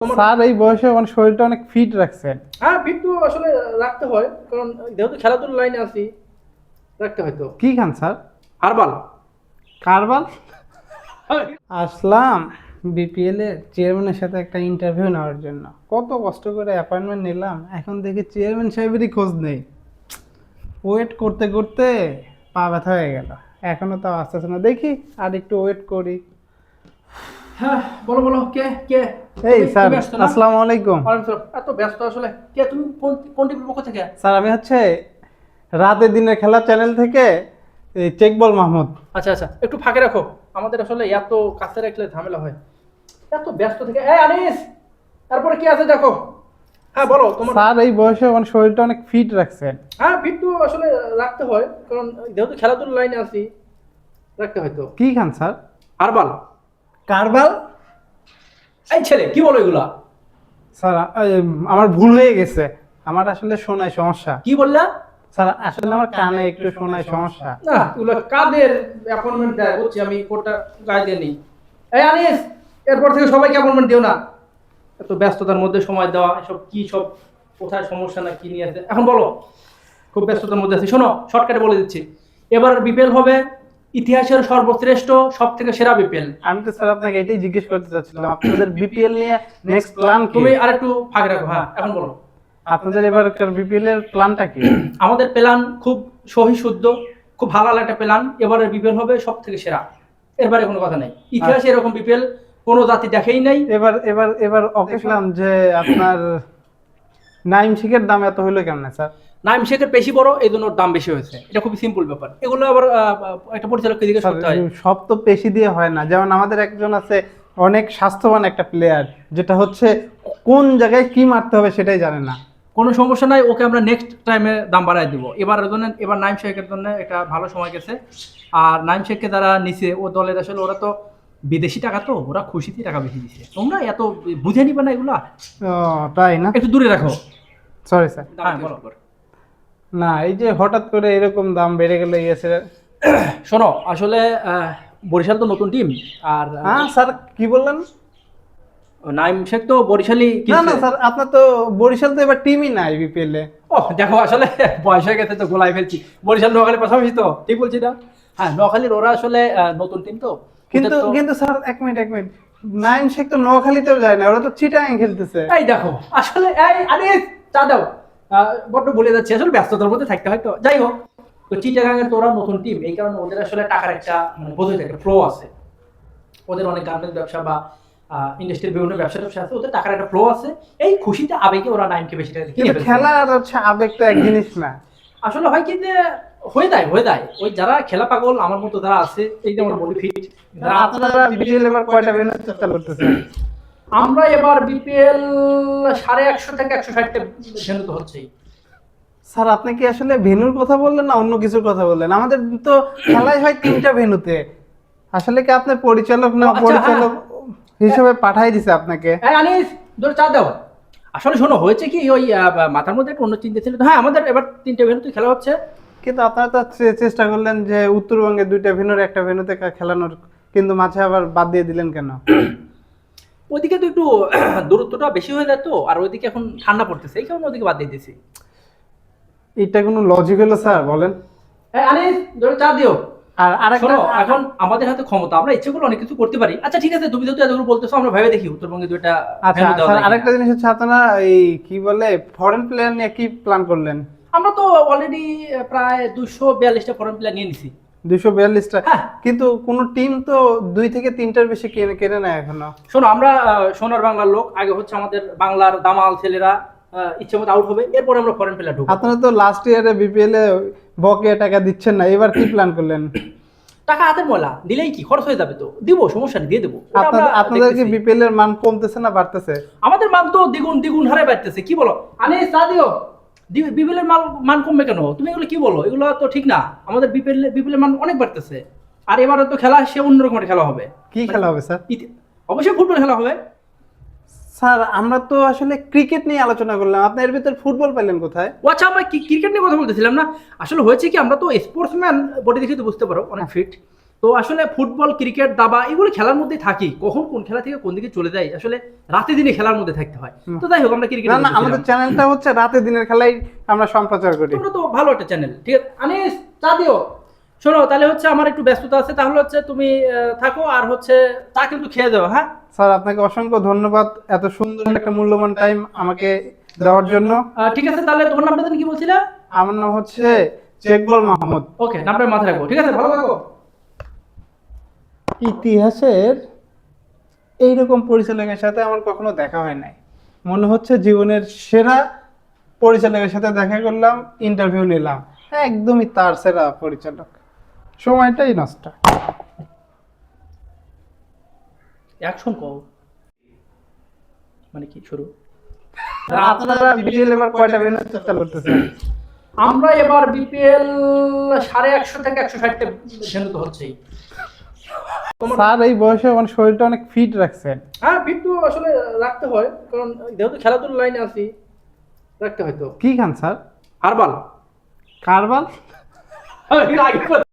Sir এই বয়সে মানে শরীরটা অনেক ফিট রাখছেন। হ্যাঁ, ফিট তো আসলে রাখতে হয়, কারণ যেহেতু খেলাধুলার লাইনে আছি, রাখতে হয় তো। কি খান স্যার? হারবাল। কারবাল। আসলাম বিপিএল এর চেয়ারম্যানের সাথে একটা ইন্টারভিউ নেওয়ার জন্য। কত কষ্ট করে অ্যাপয়েন্টমেন্ট নিলাম, এখন দেখি চেয়ারম্যান সাহেবেরই খোঁজ নেই। ওয়েট করতে করতে পা ব্যথা হয়ে গেল, এখনো তাও আসতেছে না। দেখি আর একটু ওয়েট করি। হ্যাঁ, বলো বলো, কে কে? এই তুমি- স্যার, তুমি আসছো না? আসসালামু আলাইকুম। ওয়ালাইকুম আসসালাম। এত ব্যস্ত আসলে কে তুমি? কোন টিমের পক্ষ থেকে? স্যার আমি হচ্ছে রাতে দিনের খেলা চ্যানেল থেকে চেকবল মাহমুদ। আচ্ছা আচ্ছা, একটু ফাঁকে রাখো। আমাদের আসলে এত কাছে রাখলে ঝামেলা হয়। এত ব্যস্ত থেকে আনিস, তারপরে কি আছে দেখো। হ্যাঁ বলো তোমার। স্যার এই বয়সে মানে শরীরটা অনেক ফিট রাখছেন। হ্যাঁ, ফিট তো আসলে রাখতে হয়, কারণ যেহেতু খেলাধুলার লাইনে আছি, রাখতে হয় তো। কি খান স্যার? হারবাল। কারবাল। এই ছেলে কি বলো এগুলা? স্যার আমার ভুল হয়ে গেছে, আমার আসলে শোনায় সমস্যা। কি বললা? স্যার আসলে আমার কানে একটু শোনায় সমস্যা। না, এগুলো কাদের অ্যাপয়েন্টমেন্ট দেয় বলছি, আমি কোডটা গায়ে দিয়ে নিই। এই আনিস, এরপর থেকে সবাইকে অ্যাপয়েন্টমেন্ট দিও না। এত ব্যস্ততার মধ্যে সময় দেওয়া, এসব কি সব, কোথায় সমস্যা না কি নিয়ে আছে এখন বলো। খুব ব্যস্ততার মধ্যে আছি, শোনো শর্টকাটে বলে দিচ্ছি। এবার বিপিএল হবে ইতিহাসের সর্বশ্রেষ্ঠ সব থেকে সেরা বিপিএল। আমি তো স্যার আপনাকে এটাই জিজ্ঞেস করতে চাচ্ছিলাম, আপনাদের বিপিএল নিয়ে নেক্সট প্ল্যান কি? তুমি আরেকটু ফাঁকে রাখো। হ্যাঁ, এখন বলো। আপনাদের এবারকার বিপিএল এর প্ল্যানটা কি? আমাদের প্ল্যান খুব সহি শুদ্ধ, খুব ভালো একটা প্ল্যান। এবারে বিপিএল হবে সব থেকে সেরা, এরবারে কোনো কথা নেই। ইতিহাসে এরকম বিপিএল কোনো জাতি দেখেই নাই। এবার এবার এবার অকেশলাম যে আপনার নাইম শিখের দাম এত হইলো কেমন স্যার? নাইম শেখের বেশি বড়, এই জন্য ওর দাম বেশি হয়েছে। এটা খুবই সিম্পল ব্যাপার। এগুলো আবার একটা পরিচালককে জিজ্ঞেস করতে হয়। সব তো পেশি দিয়ে হয় না। যেমন আমাদের একজন আছে অনেক স্বাস্থ্যবান একটা প্লেয়ার, যেটা হচ্ছে কোন জায়গায় কি মারতে হবে সেটাই জানে না। কোনো সমস্যা নাই, ওকে আমরা নেক্সট টাইমে দাম বাড়াই দিব। এবার নাইম শেখের জন্য একটা ভালো সময় গেছে। আর নাইম শেখকে যারা নিচে ও দলের, আসলে ওরা তো বিদেশি টাকা, তো ওরা খুশিতেই টাকা বেশি দিচ্ছে। তোমরা এত বুঝে নিবে না এগুলা, ও তাই না? একটু দূরে রাখো। Sorry sir. হ্যাঁ বলো। না, এই যে হঠাৎ করে এরকম দাম বেড়ে গেলে ইয়েছে। শোনো আসলে বরিশাল তো নতুন টিম। আর হ্যাঁ স্যার, কি বললেন? নাইম শেখ তো বরিশালই না কিনছে। না স্যার, আপনার তো বরিশাল তো এবার টিমই নাই বিপিএল এ। ও দেখো, আসলে বয়স হয়ে গেছে তো গোলাই ফেলছি। বরিশাল নোয়াখালীর পাশাপাশি তো, ঠিক বলছি না? হ্যাঁ, নোয়াখালীর ওরা আসলে নতুন টিম তো। কিন্তু ওদের তো- কিন্তু স্যার এক মিনিট, নাইম শেখ তো নোয়াখালীতেও যায় না, ওরা তো চিটাগাং খেলতেছে। এই দেখো আসলে আরে চা দাও। বড্ড বলে যাচ্ছে, আসলে ব্যস্ততার মধ্যে থাকতে হয় তো। যাই হোক, তো চিটাগাংয়ের তো ওরা নতুন টিম, এই কারণে ওদের আসলে টাকার একটা মানে বোঝাই একটা ফ্লো আছে। ওদের অনেক গার্মেন্টস ব্যবসা বা ইন্ডাস্ট্রিয়াল বিভিন্ন ব্যবসা আছে, ওদের টাকার একটা ফ্লো আছে। এই খুশিতে আবেগে ওরা নাইমকে বেশি টাকা দিয়ে কিনে কিন্তু ফেলছে। খেলা আর হচ্ছে আবেগ তো এক জিনিস না। আসলে হয় কি যে হয়ে যায় ওই যারা খেলা পাগল আমার মতো যারা আছে, এই যেমন বলি ফিট। আপনারা বিপিএল এবার কয়টা ভেন্যু চেষ্টা করতেছেন? আমরা এবার বিপিএল 150 থেকে 160টা ভেন্যু হচ্ছেই। স্যার আপনি কি আসলে ভেন্যুর কথা বললেন না অন্য কিছুর কথা বললেন? আমাদের তো খেলাই হয় 3টা ভেন্যুতে। আসলে কি আপনি পরিচালক না আচ্ছা, পরিচালক হিসেবে পাঠাই দিছে আপনাকে? আনিস, ধরে চা দাও। আসলে শোনো, হয়েছে কি ওই মাথার মধ্যে একটা অন্য চিন্তা ছিল। হ্যাঁ, আমাদের এবার 3টে ভেন্যুতে খেলা হচ্ছে। কিন্তু আপনারা তো চেষ্টা করলেন যে উত্তরবঙ্গে 2টা ভেন্যুর একটা ভেন্যুতে খেলানোর, কিন্তু মাঝে আবার বাদ দিয়ে দিলেন কেন? ওইদিকে তো একটু দূরত্বটা বেশি হয়ে যায় তো, আর ওইদিকে এখন ঠান্ডা পড়তেছে, এই কারণে ওইদিকে বাদ দিয়ে দিয়েছি। এটা কোনো লজিক হলো স্যার বলেন? আনিস, ধরে চা দিও। আর আরেকটা শোনো, এখন আমাদের হাতে ক্ষমতা, আমরা ইচ্ছে করলে অনেক কিছু করতে পারি। আচ্ছা ঠিক আছে, তুমি যেহেতু এতগুলো বলতেছো, আমরা ভেবে দেখি উত্তরবঙ্গে 2টা আচ্ছা ভেন্যু দেওয়া স্যার, যায় কিনা। আরেকটা জিনিস হচ্ছে আপনারা এই কি বলে ফরেন প্লেয়ার নিয়ে কি প্ল্যান করলেন? আমরা তো অলরেডি প্রায় 242টা ফরেন প্লেয়ার নিয়ে নিছি। 242টা? হ্যাঁ। কিন্তু কোন টিম তো 2 থেকে 3টার বেশি কেনে না এখনো। শোনো, আমরা সোনার বাংলার লোক। আগে হচ্ছে আমাদের বাংলার দামাল ছেলেরা ইচ্ছে মতো আউট হবে, এরপরে আমরা ফরেন প্লেয়ার ঢুকবো। আপনারা তো লাস্ট ইয়ারে বিপিএল এ বকেয়া টাকা দিচ্ছেন না, এবার কি প্ল্যান করলেন? টাকা হাতের ময়লা, দিলেই কি খরচ হয়ে যাবে, তো দিব, সমস্যা নেই, দিয়ে দেবো। ওটা আমরা আপনাদের কি দেখতেছি। বিপিএল এর মান কমতেছে না বাড়তেছে? আমাদের মান তো দ্বিগুণ হারে বাড়তেছে, কি বলো? আনিস, চা দিও। বিপিএল এর মান কমবে কেন? তুমি এগুলো কি বলো? এগুলো তো ঠিক না। আমাদের বিপিএল এর মান অনেক বাড়তেছে। আর এবারে তো খেলা সে অন্যরকমের খেলা হবে। কি খেলা হবে স্যার? অবশ্যই ফুটবল খেলা হবে। স্যার আমরা তো আসলে ক্রিকেট নিয়ে আলোচনা করলাম, আপনি এর ভিতর ফুটবল পেলেন কোথায়? ও আচ্ছা, আমরা ক্রিকেট নিয়ে কথা বলতেছিলাম না। আসলে হয়েছে কি, আমরা তো স্পোর্টসম্যান, বডি দেখে তো বুঝতে পারো অনেক ফিট। তো আসলে ফুটবল ক্রিকেট দাবা এগুলো খেলার মধ্যে থাকি, কখন কোন খেলা থেকে কোন দিকে চলে যায় আসলে রাতে দিনে খেলার মধ্যে থাকতে হয়। তো যাই হোক আমরা ক্রিকেট না না, আমাদের চ্যানেলটা হচ্ছে রাতে দিনের খেলাই আমরা সম্প্রচার করি। তোমরা তো ভালো একটা চ্যানেল, ঠিক আছে আনিস চা দিও। শোনো তাহলে হচ্ছে আমার একটু ব্যস্ততা আছে, তাহলে হচ্ছে তুমি থাকো, আর হচ্ছে চা কিন্তু খেয়ে যাও। হ্যাঁ স্যার আপনাকে অসংখ্য ধন্যবাদ এত সুন্দর একটা মূল্যবান টাইম আমাকে দেওয়ার জন্য। ঠিক আছে, তাহলে তোমার নামটা তুমি কি বলছিলে? আমার নাম হচ্ছে চেকবল মাহমুদ। ওকে, নামটা মাথায় রাখবো, ঠিক আছে, ভালো থাকো। ইতিহাসের এইরকম পরিচালকের সাথে আমার কখনো দেখা হয় নাই, মনে হচ্ছে জীবনের সেরা পরিচালকের সাথে দেখা করলাম, ইন্টারভিউ নিলাম, একদমই তার সেরা পরিচালক, সময়টাই নষ্ট। অ্যাকশন কও, মানে কি শুরু? আপনারা বিপিএল এবার কয়টা ভেন্যু চেষ্টা করতেছেন? আমরা এবার বিপিএল 150 থেকে 160টা ভেন্যু তো হচ্ছেই। স্যার এই বয়সে আমার শরীরটা অনেক ফিট রাখছেন। হ্যাঁ ফিট তো আসলে রাখতে হয়, কারণ যেহেতু খেলাধুলার লাইনে আছি, রাখতে হয় তো। কি খান স্যার? হারবাল। কারবাল?